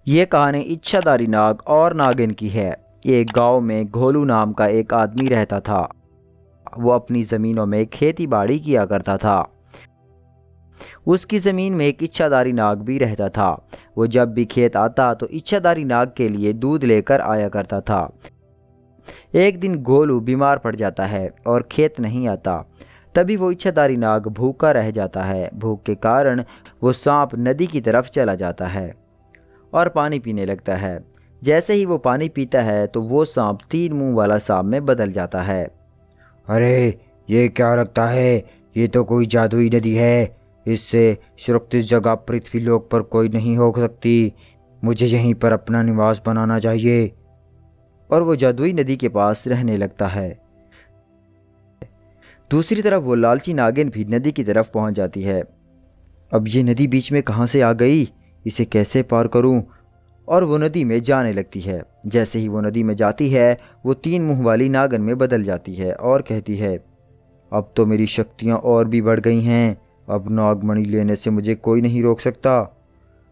ये कहानी इच्छाधारी नाग और नागिन की है। एक गांव में घोलू नाम का एक आदमी रहता था। वो अपनी ज़मीनों में खेती बाड़ी किया करता था। उसकी ज़मीन में एक इच्छाधारी नाग भी रहता था। वो जब भी खेत आता तो इच्छाधारी नाग के लिए दूध लेकर आया करता था। एक दिन घोलू बीमार पड़ जाता है और खेत नहीं आता। तभी वो इच्छाधारी नाग भूखा रह जाता है। भूख के कारण वो सांप नदी की तरफ चला जाता है और पानी पीने लगता है। जैसे ही वो पानी पीता है तो वो सांप 3 मुंह वाला सांप में बदल जाता है। अरे, ये क्या लगता है? ये तो कोई जादुई नदी है। इससे सुरक्षित जगह पृथ्वीलोक पर कोई नहीं हो सकती। मुझे यहीं पर अपना निवास बनाना चाहिए। और वो जादुई नदी के पास रहने लगता है। दूसरी तरफ वो लालची नागिन भी नदी की तरफ पहुंच जाती है। अब ये नदी बीच में कहाँ से आ गई, इसे कैसे पार करूं? और वो नदी में जाने लगती है। जैसे ही वो नदी में जाती है वो 3 मुंह वाली नागिन में बदल जाती है और कहती है, अब तो मेरी शक्तियाँ और भी बढ़ गई हैं। अब नागमणि लेने से मुझे कोई नहीं रोक सकता।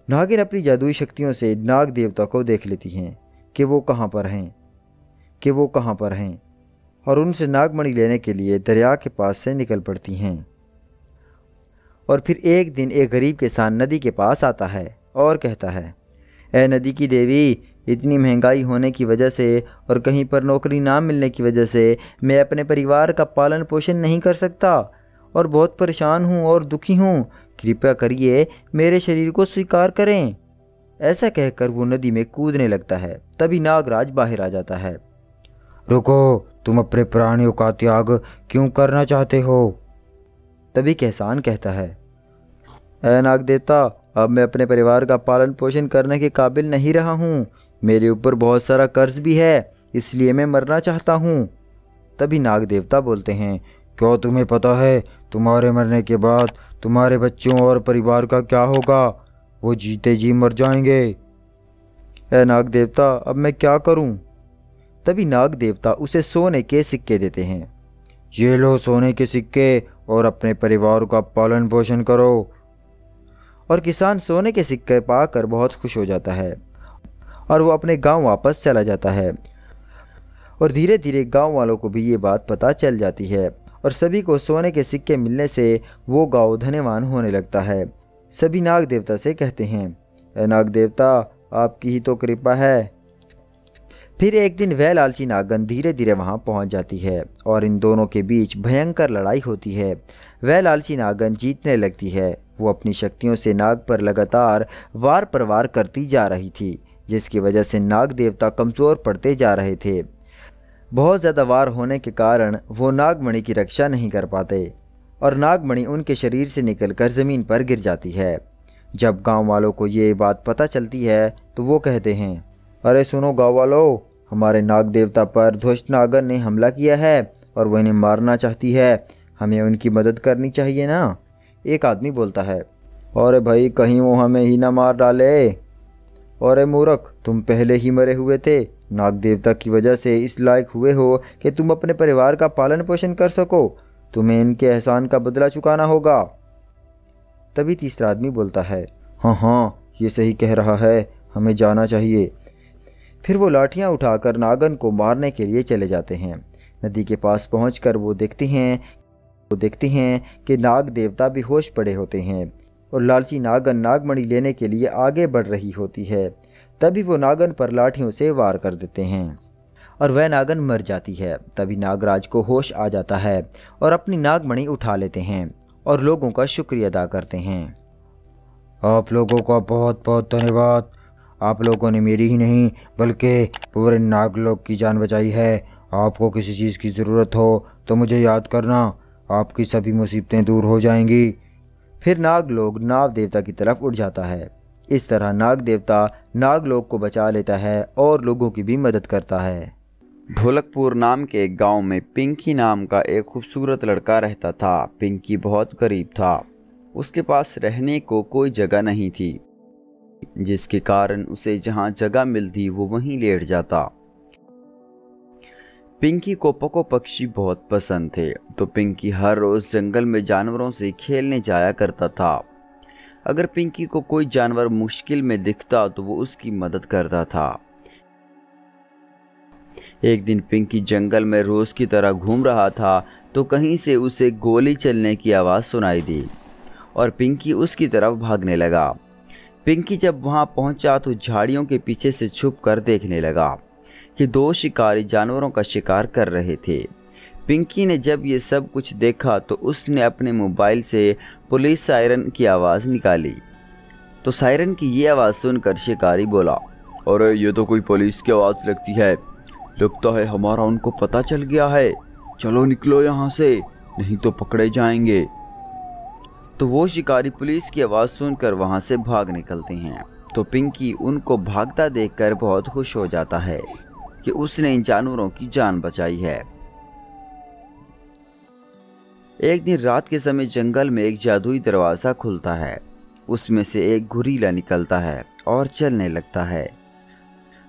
नागिन अपनी जादुई शक्तियों से नाग देवता को देख लेती हैं कि वो कहाँ पर हैं और उनसे नागमणि लेने के लिए दरिया के पास से निकल पड़ती हैं। और फिर एक दिन एक गरीब किसान नदी के पास आता है और कहता है, ए नदी की देवी, इतनी महंगाई होने की वजह से और कहीं पर नौकरी ना मिलने की वजह से मैं अपने परिवार का पालन पोषण नहीं कर सकता और बहुत परेशान हूँ और दुखी हूँ। कृपया करिए मेरे शरीर को स्वीकार करें। ऐसा कहकर वो नदी में कूदने लगता है। तभी नागराज बाहर आ जाता है। रुको, तुम अपने प्राणियों का त्याग क्यों करना चाहते हो? तभी किसान कहता है, ऐ नाग देवता, अब मैं अपने परिवार का पालन पोषण करने के काबिल नहीं रहा हूँ। मेरे ऊपर बहुत सारा कर्ज भी है, इसलिए मैं मरना चाहता हूँ। तभी नाग देवता बोलते हैं, क्यों तुम्हें पता है तुम्हारे मरने के बाद तुम्हारे बच्चों और परिवार का क्या होगा? वो जीते जी मर जाएंगे। ऐ नाग देवता, अब मैं क्या करूँ? तभी नाग देवता उसे सोने के सिक्के देते हैं। ये लो सोने के सिक्के और अपने परिवार का पालन पोषण करो। और किसान सोने के सिक्के पाकर बहुत खुश हो जाता है और वो अपने गांव वापस चला जाता है। और धीरे धीरे गांव वालों को भी ये बात पता चल जाती है और सभी को सोने के सिक्के मिलने से वो गांव धनवान होने लगता है। सभी नाग देवता से कहते हैं, ए नाग देवता, आपकी ही तो कृपा है। फिर एक दिन वह लालची नागन धीरे धीरे वहां पहुंच जाती है और इन दोनों के बीच भयंकर लड़ाई होती है। वह लालची नागन जीतने लगती है। वो अपनी शक्तियों से नाग पर लगातार वार प्रवार करती जा रही थी, जिसकी वजह से नाग देवता कमज़ोर पड़ते जा रहे थे। बहुत ज़्यादा वार होने के कारण वो नागमणि की रक्षा नहीं कर पाते और नागमणि उनके शरीर से निकलकर ज़मीन पर गिर जाती है। जब गांव वालों को ये बात पता चलती है तो वो कहते हैं, अरे सुनो गाँव वालों, हमारे नाग देवता पर दुष्ट नागन ने हमला किया है और वह इन्हें मारना चाहती है। हमें उनकी मदद करनी चाहिए ना। एक आदमी बोलता है, अरे भाई, कहीं वो हमें ही ना मार डाले। अरे मूर्ख, तुम पहले ही मरे हुए थे। नाग देवता की वजह से इस लायक हुए हो कि तुम अपने परिवार का पालन पोषण कर सको। तुम्हें इनके एहसान का बदला चुकाना होगा। तभी तीसरा आदमी बोलता है, हाँ हाँ, ये सही कह रहा है, हमें जाना चाहिए। फिर वो लाठियाँ उठाकर नागन को मारने के लिए चले जाते हैं। नदी के पास पहुंचकर वो देखते हैं कि नाग देवता बेहोश पड़े होते हैं और लालची नागन नागमणि लेने के लिए आगे बढ़ रही होती है। तभी वो नागन पर लाठियों से वार कर देते हैं और वह नागन मर जाती है। तभी नागराज को होश आ जाता है और अपनी नागमणि उठा लेते हैं और लोगों का शुक्रिया अदा करते हैं। आप लोगों का बहुत बहुत धन्यवाद। आप लोगों ने मेरी ही नहीं बल्कि पूरे नागलोक की जान बचाई है। आपको किसी चीज़ की ज़रूरत हो तो मुझे याद करना, आपकी सभी मुसीबतें दूर हो जाएंगी। फिर नागलोक नाग देवता की तरफ उड़ जाता है। इस तरह नाग देवता नागलोक को बचा लेता है और लोगों की भी मदद करता है। ढोलकपुर नाम के एक गांव में पिंकी नाम का एक खूबसूरत लड़का रहता था। पिंकी बहुत गरीब था। उसके पास रहने को कोई जगह नहीं थी, जिसके कारण उसे जहां जगह मिलती वो वहीं लेट जाता। पिंकी को पको पक्षी बहुत पसंद थे, तो पिंकी हर रोज़ जंगल में जानवरों से खेलने जाया करता था। अगर पिंकी को कोई जानवर मुश्किल में दिखता तो वो उसकी मदद करता था। एक दिन पिंकी जंगल में रोज की तरह घूम रहा था तो कहीं से उसे गोली चलने की आवाज़ सुनाई दी और पिंकी उसकी तरफ भागने लगा। पिंकी जब वहां पहुंचा तो झाड़ियों के पीछे से छुप कर देखने लगा कि दो शिकारी जानवरों का शिकार कर रहे थे। पिंकी ने जब ये सब कुछ देखा तो उसने अपने मोबाइल से पुलिस सायरन की आवाज़ निकाली। तो सायरन की ये आवाज़ सुनकर शिकारी बोला, अरे ये तो कोई पुलिस की आवाज़ लगती है, लगता है हमारा उनको पता चल गया है, चलो निकलो यहाँ से नहीं तो पकड़े जाएंगे। तो वो शिकारी पुलिस की आवाज़ सुनकर वहाँ से भाग निकलते हैं। तो पिंकी उनको भागता देखकर बहुत खुश हो जाता है कि उसने इन जानवरों की जान बचाई है। एक दिन रात के समय जंगल में एक जादुई दरवाज़ा खुलता है। उसमें से एक गुरीला निकलता है और चलने लगता है।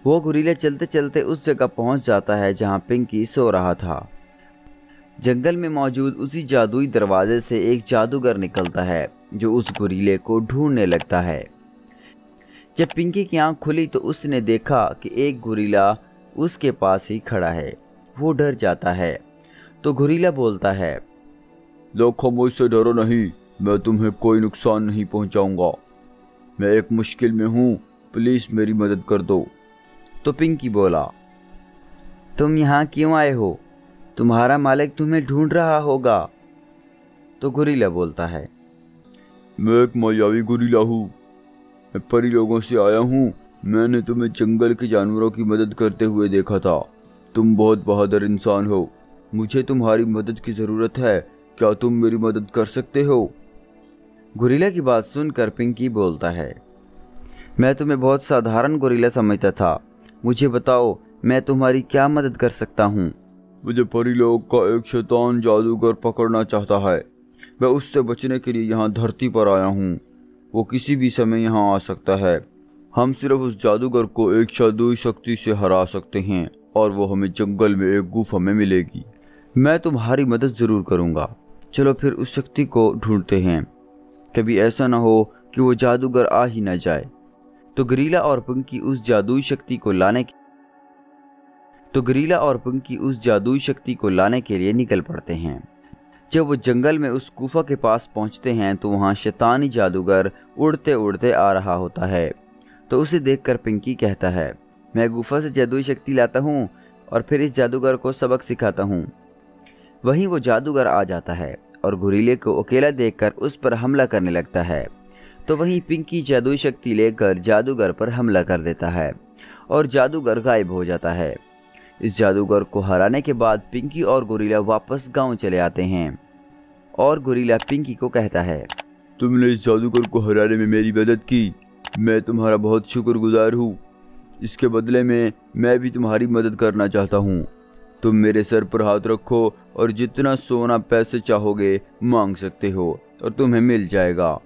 वो गुरीला चलते चलते उस जगह पहुंच जाता है जहां पिंकी सो रहा था। जंगल में मौजूद उसी जादुई दरवाजे से एक जादूगर निकलता है जो उस गुरीले को ढूंढने लगता है। जब पिंकी की आंख खुली तो उसने देखा कि एक गुरीला उसके पास ही खड़ा है। वो डर जाता है। तो गुरीला बोलता है, देखो मुझसे डरो नहीं, मैं तुम्हें कोई नुकसान नहीं पहुंचाऊंगा। मैं एक मुश्किल में हूँ, प्लीज़ मेरी मदद कर दो। तो पिंकी बोला, तुम यहाँ क्यों आए हो? तुम्हारा मालिक तुम्हें ढूंढ रहा होगा। तो गुरीला बोलता है, मैं एक मायावी गुरीला हूँ, मैं परी लोगों से आया हूँ। मैंने तुम्हें जंगल के जानवरों की मदद करते हुए देखा था। तुम बहुत बहादुर इंसान हो, मुझे तुम्हारी मदद की ज़रूरत है। क्या तुम मेरी मदद कर सकते हो? गुरीला की बात सुनकर पिंकी बोलता है, मैं तुम्हें बहुत साधारण गुरीला समझता था, मुझे बताओ मैं तुम्हारी क्या मदद कर सकता हूँ? मुझे परी लोग का एक शैतान जादूगर पकड़ना चाहता है। मैं उससे बचने के लिए यहाँ धरती पर आया हूँ। वो किसी भी समय यहाँ आ सकता है। हम सिर्फ उस जादूगर को एक जादुई शक्ति से हरा सकते हैं और वो हमें जंगल में एक गुफा में मिलेगी। मैं तुम्हारी मदद ज़रूर करूँगा। चलो फिर उस शक्ति को ढूंढते हैं, कभी ऐसा ना हो कि वो जादूगर आ ही ना जाए। तो गुरीला और पिंकी उस जादुई शक्ति को लाने के लिए निकल पड़ते हैं। जब वो जंगल में उस गुफा के पास पहुंचते हैं तो वहां शैतानी जादूगर उड़ते उड़ते आ रहा होता है। तो उसे देखकर पिंकी कहता है, मैं गुफा से जादुई शक्ति लाता हूं और फिर इस जादूगर को सबक सिखाता हूं। वहीं वो जादूगर आ जाता है और गुरीले को अकेला देखकर उस पर हमला करने लगता है। तो वहीं पिंकी जादुई शक्ति लेकर जादूगर पर हमला कर देता है और जादूगर गायब हो जाता है। इस जादूगर को हराने के बाद पिंकी और गुरीला वापस गांव चले आते हैं और गुरीला पिंकी को कहता है, तुमने इस जादूगर को हराने में मेरी मदद की, मैं तुम्हारा बहुत शुक्रगुजार हूँ। इसके बदले में मैं भी तुम्हारी मदद करना चाहता हूँ। तुम मेरे सर पर हाथ रखो और जितना सोना पैसे चाहोगे मांग सकते हो और तुम्हें मिल जाएगा।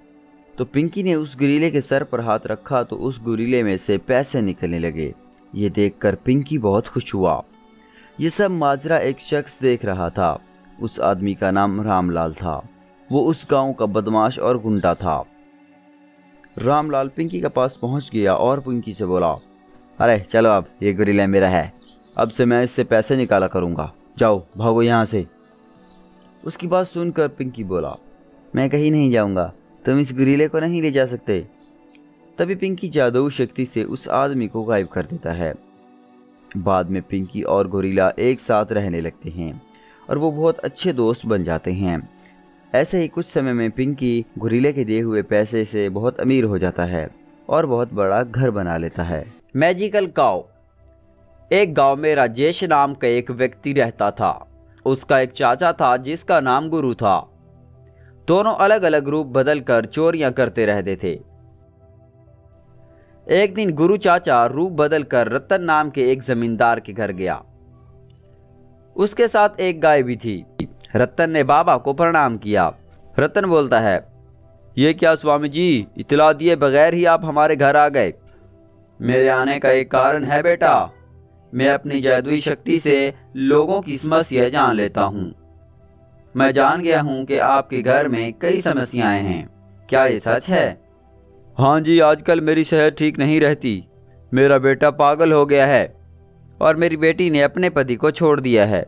तो पिंकी ने उस गुरीले के सर पर हाथ रखा तो उस गुरीले में से पैसे निकलने लगे। ये देखकर पिंकी बहुत खुश हुआ। ये सब माजरा एक शख्स देख रहा था। उस आदमी का नाम रामलाल था। वो उस गांव का बदमाश और गुंडा था। रामलाल पिंकी के पास पहुंच गया और पिंकी से बोला, अरे चलो अब ये गुरीला मेरा है, अब से मैं इससे पैसे निकाला करूंगा, जाओ भागो यहाँ से। उसकी बात सुनकर पिंकी बोला, मैं कहीं नहीं जाऊंगा, तुम इस गुरीले को नहीं ले जा सकते। तभी पिंकी जादुई शक्ति से उस आदमी को गायब कर देता है। बाद में पिंकी और गुरीला एक साथ रहने लगते हैं और वो बहुत अच्छे दोस्त बन जाते हैं। ऐसे ही कुछ समय में पिंकी गुरीले के दिए हुए पैसे से बहुत अमीर हो जाता है और बहुत बड़ा घर बना लेता है। मैजिकल काऊ। एक गांव में राजेश नाम का एक व्यक्ति रहता था। उसका एक चाचा था जिसका नाम गुरु था। दोनों अलग अलग रूप बदलकर चोरियां करते रहते थे। एक दिन गुरु चाचा रूप बदलकर रतन नाम के एक जमींदार के घर गया। उसके साथ एक गाय भी थी। रतन ने बाबा को प्रणाम किया। रतन बोलता है, ये क्या स्वामी जी, इतला दिए बगैर ही आप हमारे घर आ गए। मेरे आने का एक कारण है बेटा, मैं अपनी जादुई शक्ति से लोगों की समस्या जान लेता हूँ। मैं जान गया हूँ कि आपके घर में कई समस्याएं हैं। क्या ये सच है? हाँ जी, आजकल मेरी सेहत ठीक नहीं रहती। मेरा बेटा पागल हो गया है और मेरी बेटी ने अपने पति को छोड़ दिया है।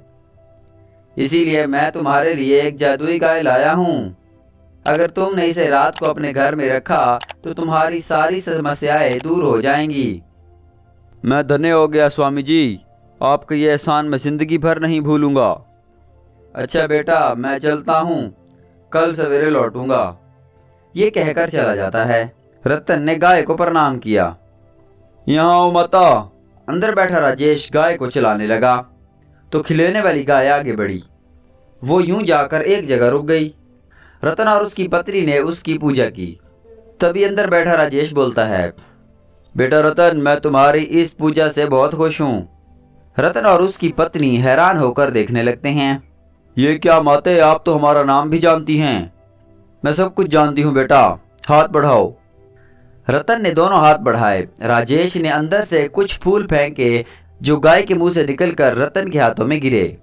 इसीलिए मैं तुम्हारे लिए एक जादुई गाय लाया हूँ। अगर तुमने इसे रात को अपने घर में रखा तो तुम्हारी सारी समस्याएं दूर हो जाएंगी। मैं धन्य हो गया स्वामी जी, आपका ये एहसान मैं जिंदगी भर नहीं भूलूंगा। अच्छा बेटा, मैं चलता हूँ, कल सवेरे लौटूंगा। ये कहकर चला जाता है। रतन ने गाय को प्रणाम किया। यहाँ आओ माता। अंदर बैठा राजेश गाय को चलाने लगा तो खिलौने वाली गाय आगे बढ़ी। वो यूं जाकर एक जगह रुक गई। रतन और उसकी पत्नी ने उसकी पूजा की। तभी अंदर बैठा राजेश बोलता है, बेटा रतन, मैं तुम्हारी इस पूजा से बहुत खुश हूँ। रतन और उसकी पत्नी हैरान होकर देखने लगते हैं। ये क्या माते, आप तो हमारा नाम भी जानती हैं। मैं सब कुछ जानती हूँ बेटा, हाथ बढ़ाओ। रतन ने दोनों हाथ बढ़ाए। राजेश ने अंदर से कुछ फूल फेंके जो गाय के मुंह से निकलकर रतन के हाथों में गिरे।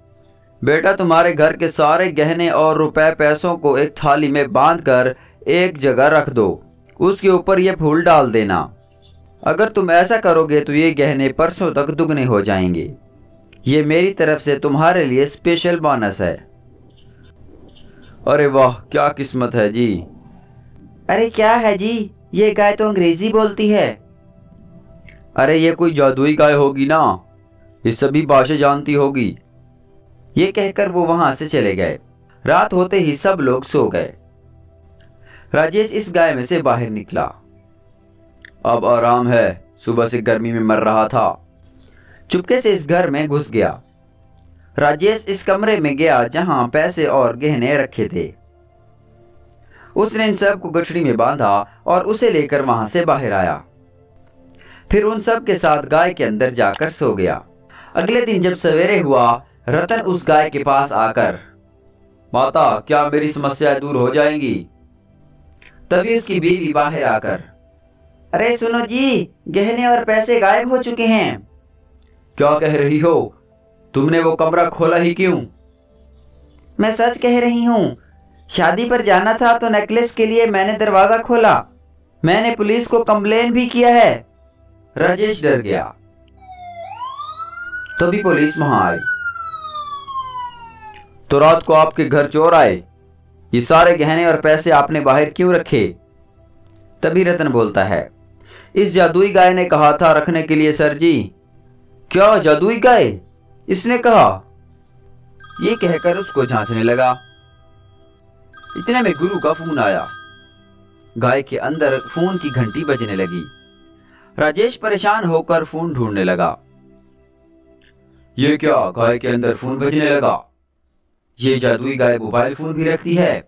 बेटा, तुम्हारे घर के सारे गहने और रुपए पैसों को एक थाली में बांधकर एक जगह रख दो। उसके ऊपर ये फूल डाल देना। अगर तुम ऐसा करोगे तो ये गहने परसों तक दुगने हो जाएंगे। ये मेरी तरफ से तुम्हारे लिए स्पेशल बोनस है। अरे वाह, क्या किस्मत है जी। अरे क्या है जी, ये गाय तो अंग्रेजी बोलती है। अरे ये कोई जादुई गाय होगी ना, ये सभी भाषा जानती होगी। ये कहकर वो वहां से चले गए। रात होते ही सब लोग सो गए। राजेश इस गाय में से बाहर निकला। अब आराम है, सुबह से गर्मी में मर रहा था। चुपके से इस घर में घुस गया। राजेश इस कमरे में गया जहां पैसे और गहने रखे थे। उसने इन सब को गठरी में बांधा और उसे लेकर वहां से बाहर आया। फिर उन सब के साथ गाय के अंदर जाकर सो गया। अगले दिन जब सवेरे हुआ, रतन उस गाय के पास आकर, माता, क्या मेरी समस्याएं दूर हो जाएंगी? तभी उसकी बीवी बाहर आकर, अरे सुनो जी, गहने और पैसे गायब हो चुके हैं। क्या कह रही हो? तुमने वो कमरा खोला ही क्यों? मैं सच कह रही हूँ। शादी पर जाना था तो नेकलेस के लिए मैंने दरवाजा खोला। मैंने पुलिस को कंप्लेन भी किया है। राजेश डर गया। तभी पुलिस वहां आई। तो रात को आपके घर चोर आए, ये सारे गहने और पैसे आपने बाहर क्यों रखे? तभी रतन बोलता है, इस जादुई गाय ने कहा था रखने के लिए सर जी। क्या जादुई गाय? इसने कहा? ये कहकर उसको जांचने लगा। इतने में गुरु का फोन आया। गाय के अंदर फोन की घंटी बजने लगी। राजेश परेशान होकर फोन ढूंढने लगा। ये क्या, गाय के अंदर फोन बजने लगा? ये जादुई गाय मोबाइल फोन भी रखती है।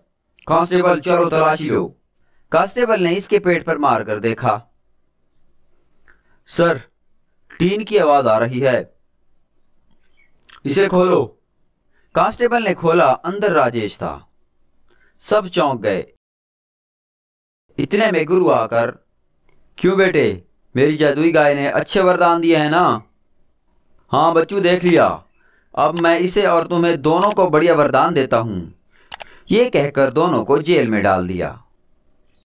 कांस्टेबल, चलो तलाशी लो। कांस्टेबल ने इसके पेट पर मार कर देखा। सर, टीन की आवाज आ रही है, इसे खोलो। कांस्टेबल ने खोला। अंदर राजेश था। सब चौंक गए। इतने में गुरु आकर, क्यों बेटे, मेरी जादुई गाय ने अच्छे वरदान दिए हैं ना? हाँ बच्चू, देख लिया। अब मैं इसे और तुम्हें दोनों को बढ़िया वरदान देता हूँ। ये कहकर दोनों को जेल में डाल दिया।